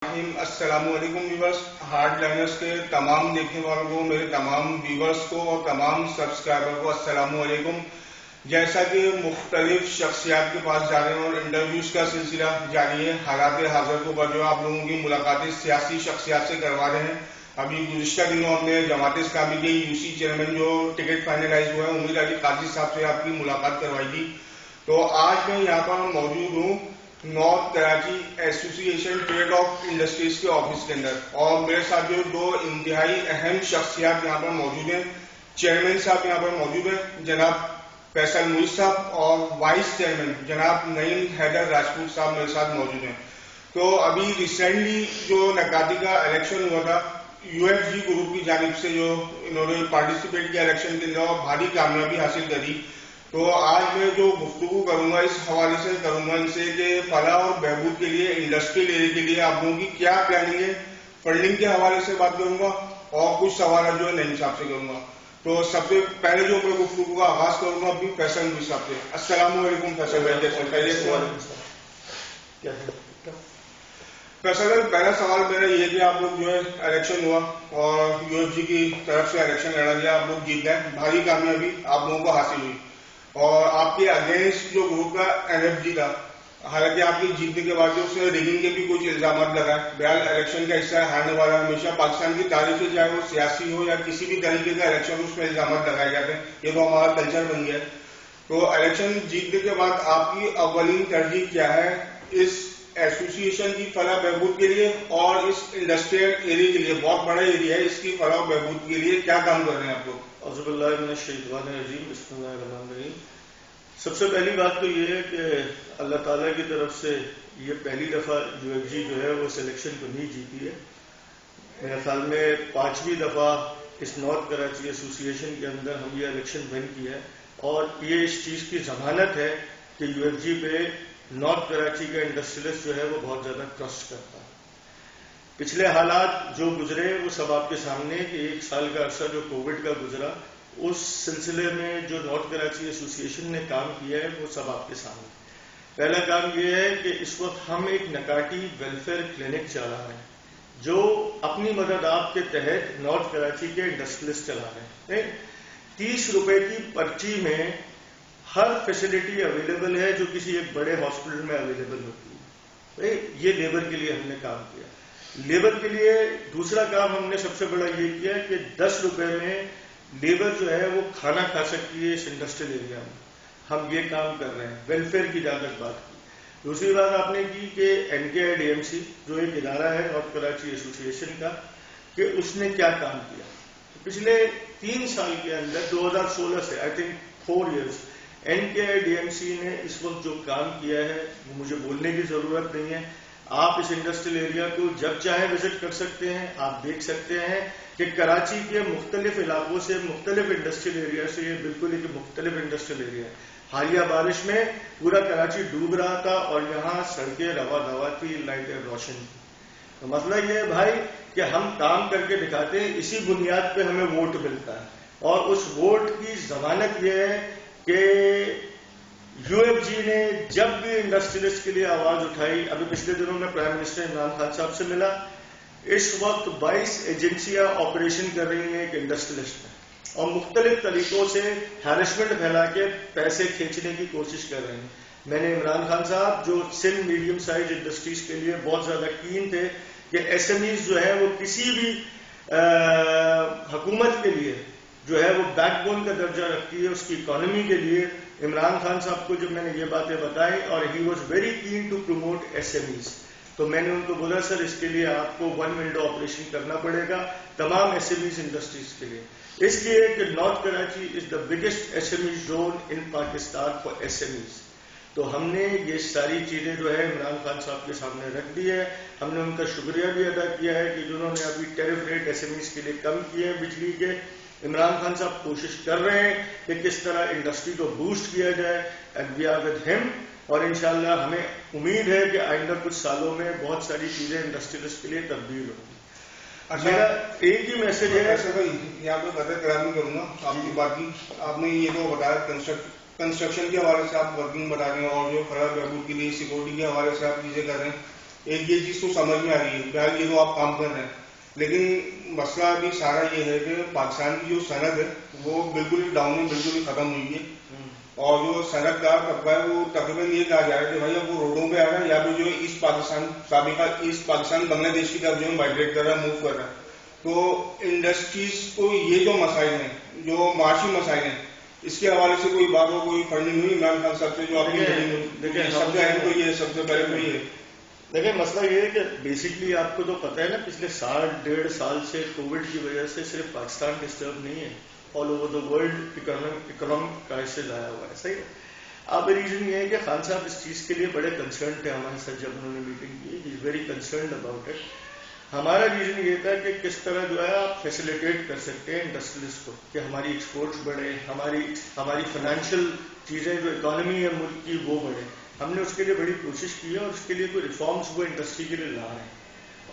السلام علیکم viewers. Hard liners کے تمام دیکھنے والوں کو، میرے تمام ویورس کو اور تمام سبسکرائبر کو السلام علیکم. جیسا کہ مختلف شخصیات کے پاس جا رہے ہیں اور انٹرویوز کا سلسلہ جاری ہے، حالات حاضر کو جو آپ لوگوں کی ملاقاتیں سیاسی شخصیات سے کروا رہے ہیں. ابھی گزشتہ دنوں ہم نے جماعت اسلامی کے UC چیئرمین جو ٹکٹ فائنلائز ہوا ہے امیر علی قاضی صاحب سے آپ کی ملاقات کروائی تھی. تو آج میں یہاں پر موجود ہوں نارتھ کراچی ایسوسی ایشن ٹریڈ آف انڈسٹریز کے آفس کے اندر، اور میرے ساتھ جو دو انتہائی اہم شخصیات یہاں پر موجود ہیں. چیئرمین صاحب یہاں پر موجود ہیں جناب فیصل موئی صاحب، اور وائس چیئرمین جناب نعیم حیدر راجپوت صاحب میرے ساتھ موجود ہیں. تو ابھی ریسنٹلی جو نکاتی کا الیکشن ہوا تھا UFG گروپ کی جانب سے، جو انہوں نے پارٹیسپیٹ کیا الیکشن کے اندر اور بھاری کامیابی حاصل کری. تو آج میں جو گفتگو کروں گا اس حوالے سے کروں گا ان سے کہ فلاح اور بہبود کے لیے، انڈسٹریل ایریا کے لیے آپ لوگوں کی کیا پلاننگ ہے. فنڈنگ کے حوالے سے بات کروں گا اور کچھ سوالات جو ہے نعیم صاحب سے کروں گا. تو سب سے پہلے جو میں گفتگو کا آغاز کروں گا ابھی فیصل موئی صاحب سے. السلام علیکم فیصل بھائی، کیسے فیصل بھائی؟ پہلا سوال میرا یہ کہ آپ لوگ جو ہے الیکشن ہوا اور UFG کی طرف سے الیکشن لڑا گیا، آپ لوگ جیت گئے، بھاری کامیابی آپ لوگوں کو حاصل ہوئی. اور آپ کے اگینسٹ جو گروپ کا NFG تھا، حالانکہ آپ کی جیتنے کے بعد جو اس نے ریگنگ کے بھی کچھ الزامات لگائے. بہرحال الیکشن کا حصہ ہارنے والا ہمیشہ پاکستان کی تاریخ سے، چاہے وہ سیاسی ہو یا کسی بھی طریقے کا الیکشن، اس میں الزامات لگائے جاتے ہیں. یہ تو ہمارا کلچر بن گیا ہے. تو الیکشن جیتنے کے بعد آپ کی اولین ترجیح کیا ہے اس ایسوسی ایشن کی فلاح بہبود کے لیے اور اس انڈسٹریل ایریا کے لیے؟ بہت بڑا ایریا ہے، اس کی فلاح و بہبود کے لیے کیا کام کر رہے ہیں آپ لوگ؟ اعوذ باللہ من الشیطان الرجیم، بسم اللہ الرحمن الرحیم. سب سے پہلی بات تو یہ ہے کہ اللہ تعالیٰ کی طرف سے یہ پہلی دفعہ UFG جو ہے وہ سلیکشن کو نہیں جیتی ہے. میرے خیال میں 5ویں دفعہ اس نارتھ کراچی ایسوسی ایشن کے اندر ہم یہ الیکشن ون کیا ہے، اور یہ اس چیز کی ضمانت ہے کہ UFG پہ نارتھ کراچی کا انڈسٹریلسٹ جو ہے وہ بہت زیادہ ٹرسٹ کرتا ہے. پچھلے حالات جو گزرے وہ سب آپ کے سامنے، کہ 1 سال کا عرصہ جو کووڈ کا گزرا، اس سلسلے میں جو نارتھ کراچی ایسوسی ایشن نے کام کیا ہے وہ سب آپ کے سامنے. پہلا کام یہ ہے کہ اس وقت ہم ایک نکاتی ویلفیئر کلینک چلا رہے ہیں جو اپنی مدد آپ کے تحت نارتھ کراچی کے انڈسٹریلسٹ چلا رہے ہیں. 30 روپے کی پرچی میں ہر فیسلٹی اویلیبل ہے جو کسی ایک بڑے ہاسپٹل میں اویلیبل ہوتی ہے. یہ لیبر کے لیے ہم نے کام کیا. لیبر کے لیے دوسرا کام ہم نے سب سے بڑا یہ کیا کہ 10 روپے میں لیبر جو ہے وہ کھانا کھا سکتی ہے اس انڈسٹریل ایریا میں. ہم یہ کام کر رہے ہیں. ویلفیئر کی جہاں تک بات کی، دوسری بات آپ نے کی کہ NKIDMC جو ایک ادارہ ہے نارتھ کراچی ایسوسی ایشن کا، کہ اس نے کیا کام کیا. پچھلے 3 سال کے اندر 2016 سے آئی تھنک 4 ایئرس NKIDMC نے اس وقت جو کام کیا ہے وہ مجھے بولنے کی ضرورت نہیں ہے. آپ اس انڈسٹریل ایریا کو جب چاہے وزٹ کر سکتے ہیں. آپ دیکھ سکتے ہیں کہ کراچی کے مختلف علاقوں سے، مختلف انڈسٹریل ایریا سے یہ بالکل ایک مختلف انڈسٹریل ایریا ہے. حالیہ بارش میں پورا کراچی ڈوب رہا تھا اور یہاں سڑکیں روا دوا تھی، لائٹیں روشن تھی. تو مسئلہ یہ ہے بھائی کہ ہم کام کر کے دکھاتے ہیں، اسی بنیاد پہ ہمیں ووٹ ملتا ہے. اور اس ووٹ کی ضمانت یہ ہے کہ UFG نے جب بھی انڈسٹریلسٹ کے لیے آواز اٹھائی، ابھی پچھلے دنوں میں پرائم منسٹر عمران خان صاحب سے ملا، اس وقت 22 ایجنسیاں آپریشن کر رہی ہیں ایک انڈسٹریلسٹ میں، اور مختلف طریقوں سے ہیرسمنٹ پھیلا کے پیسے کھینچنے کی کوشش کر رہے ہیں. میں نے عمران خان صاحب جو سندھ میڈیم سائز انڈسٹریز کے لیے بہت زیادہ کین تھے کہ SMEs جو ہے وہ کسی بھی حکومت کے لیے جو ہے وہ بیک بون کا درجہ رکھتی ہے اس کی اکانومی کے لیے. عمران خان صاحب کو جب میں نے یہ باتیں بتائی، اور he was very keen to promote SMEs، تو میں نے ان کو بولا سر اس کے لیے آپ کو 1 ونڈو آپریشن کرنا پڑے گا تمام SMEs انڈسٹریز کے لیے، اس لیے کہ north Karachi is the biggest SME zone in Pakistan for SMEs. تو ہم نے یہ ساری چیزیں جو ہے عمران خان صاحب کے سامنے رکھ دی ہے. ہم نے ان کا شکریہ بھی ادا کیا ہے کہ جنہوں نے ابھی ٹیرف ریٹ SMEs کے لیے کم کیے ہیں بجلی کے. عمران خان صاحب کوشش کر رہے ہیں کہ کس طرح انڈسٹری کو بوسٹ کیا جائے، اینڈ وی آر ود ہم. اور انشاءاللہ ہمیں امید ہے کہ آئندہ کچھ سالوں میں بہت ساری چیزیں انڈسٹریلسٹ کے لیے تبدیل ہوں گی. میرا ایک ہی میسج ہے. ایسا بھائی یہاں پہ قدر کرامی کروں گا آپ کی بات کی. آپ نے یہ تو بتایا کنسٹرکشن کے حوالے سے آپ ورکنگ بتا رہے ہیں، اور جو فلاح بہبود کے لیے سیکورٹی کے حوالے سے آپ چیزیں کر رہے ہیں. ایک یہ چیز تو سمجھ میں آ رہی ہے بہرحال یہ تو آپ کام کر رہے ہیں، لیکن مسئلہ ابھی سارا یہ ہے کہ پاکستان کی جو صنعت ہے وہ بالکل ہی ڈاؤن ہے، بالکل ہی ختم ہوئی ہے، اور جو صنعت کار طبقہ ہے وہ تقریباً یہ کہا جا رہا ہے کہ بھائی اب وہ روڈوں پہ آ رہا ہے یا پھر جو ایسٹ پاکستان سابقہ ایسٹ پاکستان بنگلہ دیش کی طرف جو ہے مائگریٹ کر رہا ہے، موو کر رہا ہے. تو انڈسٹریز کو یہ جو مسائل ہیں، جو معاشی مسائل ہیں، اس کے حوالے سے کوئی بات ہو، کوئی فنڈنگ ہوئی عمران خان صاحب سے جو آپ کی سب سے اہم تو یہ ہے، سب سے پہلے تو یہ ہے. دیکھیں مسئلہ یہ ہے کہ بیسکلی آپ کو تو پتہ ہے نا پچھلے 1.5 سال سے کووڈ کی وجہ سے صرف پاکستان ڈسٹرب نہیں ہے، all over the world economic crisis آیا ہوا ہے. صحیح ہے. اب ریزن یہ ہے کہ خان صاحب اس چیز کے لیے بڑے کنسرن تھے ہمارے ساتھ جب انہوں نے میٹنگ کی. He is very concerned about it. ہمارا ریزن یہ تھا کہ کس طرح جو ہے آپ فیسیلیٹیٹ کر سکتے ہیں انڈسٹریز کو کہ ہماری ایکسپورٹس بڑھے، ہماری فائنینشیل چیزیں جو اکانومی ہے ملک کی وہ بڑھے. ہم نے اس کے لیے بڑی کوشش کی ہے اور اس کے لیے کوئی ریفارمز وہ انڈسٹری کے لیے لا رہے ہیں.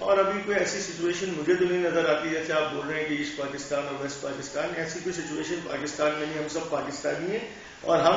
اور ابھی کوئی ایسی سچویشن مجھے تو نہیں نظر آتی جیسے آپ بول رہے ہیں کہ ایسٹ پاکستان اور ویسٹ پاکستان، ایسی کوئی سچویشن پاکستان میں نہیں. ہم سب پاکستانی ہیں اور ہم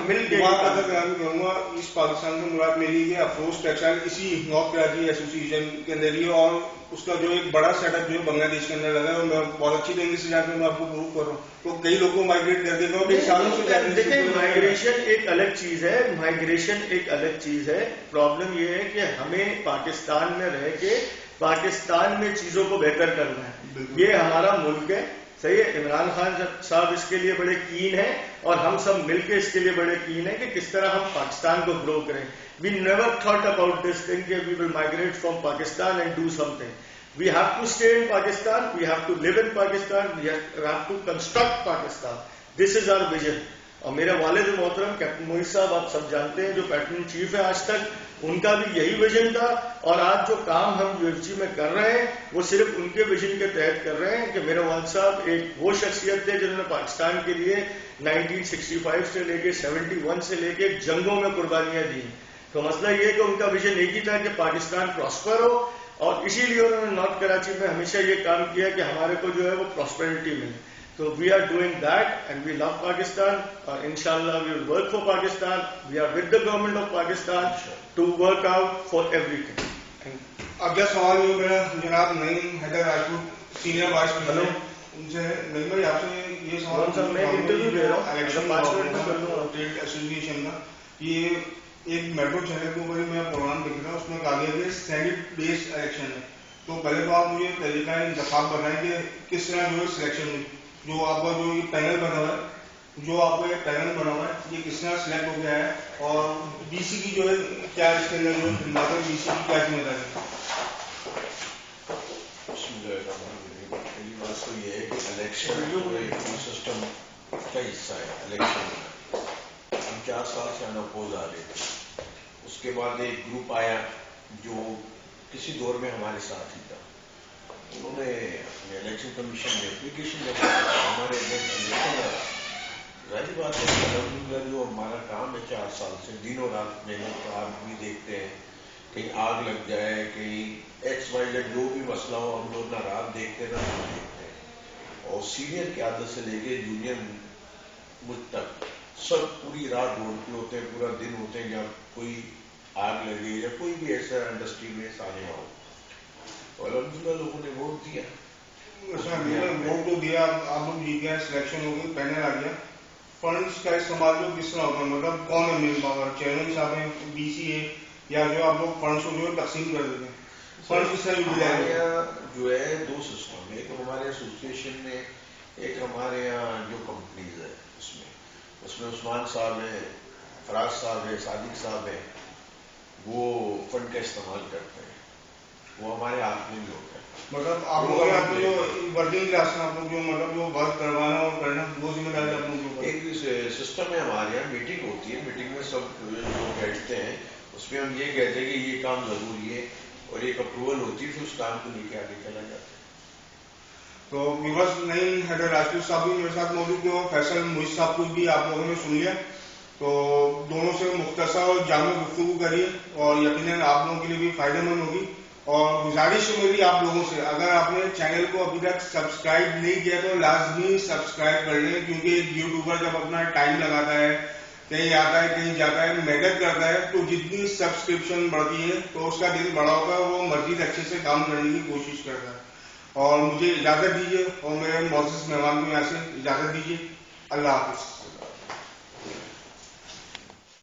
مل کے کروں گا. ایسٹ پاکستان سے مراد میری ہے افروز ٹیکسٹائل اسی نارتھ کراچی ایسوسی ایشن کے اندر ہی، اور اس کا جو ایک بڑا سیٹ اپ جو ہے بنگلہ دیش کے اندر لگا ہے، اور میں بہت اچھی طریقے سے جا کے میں آپ کو پروو کر رہا ہوں. تو کئی لوگوں کو مائگریٹ کر دیتا ہوں کئی سالوں سے. دیکھیں مائگریشن ایک الگ چیز ہے، مائگریشن ایک الگ چیز ہے. پرابلم یہ ہے کہ ہمیں پاکستان میں رہ کے پاکستان میں چیزوں کو بہتر کرنا ہے. یہ ہمارا ملک ہے. صحیح ہے. عمران خان صاحب اس کے لیے بڑے کین ہیں اور ہم سب مل کے اس کے لیے بڑے کین ہیں کہ کس طرح ہم پاکستان کو گرو کریں. We never thought about this thing کہ we will migrate from Pakistan and do something. We have to stay in Pakistan, we have to live in Pakistan, we have to construct Pakistan. This is our vision. اور میرے والد محترم captain موئز صاحب آپ سب جانتے ہیں جو پیٹرن چیف ہے آج تک، ان کا بھی یہی ویژن تھا. اور آج جو کام ہم UFC میں کر رہے ہیں وہ صرف ان کے ویژن کے تحت کر رہے ہیں کہ میرے والد صاحب ایک وہ شخصیت تھے جنہوں نے پاکستان کے لیے 1965 سے لے کے 71 سے لے کے جنگوں میں قربانیاں دی. تو مسئلہ یہ ہے کہ ان کا ویژن ایک ہی تھا کہ پاکستان پراسپر ہو، اور اسی لیے انہوں نے نارتھ کراچی میں ہمیشہ یہ کام کیا کہ ہمارے کو جو ہے وہ پراسپیرٹی ملے. تو we are doing that and we love Pakistan, اور انشاءاللہ we will work for Pakistan. We are with the government of Pakistan to work out for everything. اب کیا سوال یہ میرا جناب Naeem Haider Rajput senior vice president ان سے. نعیم بھائی آپ سے یہ سوال میں انٹرویو دے رہا ہوں الیکشن ایسوسیشن کا. یہ ایک میٹرو چینل کے اوپر میں پروگرام دیکھ رہا ہوں، اس میں کہا گیا کہ سینٹ بیسڈ الیکشن ہے. تو پہلے تو آپ مجھے طریقہ انتخاب بتائیں کہ کس طرح جو ہے سلیکشن ہوئی، جو آپ کا جو یہ پینل بنا ہوا ہے، جو آپ کا یہ پینل بنا ہوا ہے یہ کس طرح سلیکٹ ہو گیا ہے، اور بی سی کی جو ہے کیا اس کے اندر جو ہے خدمات ہے، بی سی کی کیا ذمہ داری ہے. پہلی بات تو یہ ہے کہ الیکشن جو سسٹم کا حصہ ہے. الیکشن ہم 4 سال سے اناپوز آ رہے تھے. اس کے بعد ایک گروپ آیا جو کسی دور میں ہمارے ساتھ ہی تھا. انہوں نے اپنے الیکشن کمیشن میں اپلیکیشن لگا ہمارے ظاہری بات ہے الحمدللہ جو ہمارا کام ہے 4 سال سے دن اور رات محنت کا. آپ بھی دیکھتے ہیں کہیں آگ لگ جائے، کہیں ایکس وائی زیڈ جو بھی مسئلہ ہو، ہم لوگ نہ رات دیکھتے نہ دن دیکھتے ہیں. اور سینئر کی عادت سے لے کے جونیئر مجھ تک سب پوری رات روڈ پہ ہوتے ہیں، پورا دن ہوتے ہیں جب کوئی آگ لگے یا کوئی بھی ایسا انڈسٹری میں سالیہ ہو. اور الحمدللہ لوگوں نے ووٹ دیا. ووٹ تو دیا، آپ لوگ جیت گئے، سلیکشن ہو گئی، پینل آ گیا. فنڈس کا استعمال جو کس طرح ہوتا ہے، مطلب کون ہے مین پاور، چیئرمین صاحب ہیں، ڈی سی ہے، یا جو آپ لوگ فنڈس کو جو ہے تقسیم کر دیتے ہیں؟ فنڈس کس طرح ہمارے یہاں جو ہے 2 سسٹم ہے. ایک ہمارے ایسوسیشن میں، ایک ہمارے یہاں جو کمپنیز ہے اس میں عثمان صاحب ہیں، فراز صاحب ہیں، صادق صاحب ہیں، وہ فنڈ کا استعمال کرتے ہیں. وہ ہمارے ہاتھ میں بھی ہوتا ہے. مطلب آپ لوگ آپ جو ورکنگ کلاس میں آپ لوگ جو مطلب جو ورک کروانا اور کرنا وہ ذمہ داری آپ لوگ. ایک سسٹم ہے ہمارے یہاں، میٹنگ ہوتی ہے. میٹنگ میں سب لوگ بیٹھتے ہیں، اس میں ہم یہ کہتے ہیں کہ یہ کام ضروری ہے اور ایک اپروول ہوتی ہے، پھر اس کام کو لے کے آگے چلا جاتا ہے. تو ویورس نعیم حیدر راجپوت صاحب بھی میرے ساتھ موجود تھے اور فیصل موئز صاحب کو بھی آپ لوگوں نے سن لیا. تو دونوں سے مختصر اور جامع گفتگو کریے اور یقیناً آپ لوگوں کے لیے بھی فائدہ مند ہوگی. اور گزارش ہے میری آپ لوگوں سے، اگر آپ نے چینل کو ابھی تک سبسکرائب نہیں کیا تو لازمی سبسکرائب کر لیں، کیونکہ ایک یوٹیوبر جب اپنا ٹائم لگاتا ہے کہیں آتا ہے کہیں جاتا ہے, محنت کرتا ہے, تو جتنی سبسکرپشن بڑھتی ہے تو اس کا دل بڑا ہوتا ہے, وہ مزید اچھے سے کام کرنے کی کوشش کرتا ہے. اور مجھے اجازت دیجیے اور میرے معزز مہمان کو یہاں سے اجازت دیجیے. اللہ حافظ.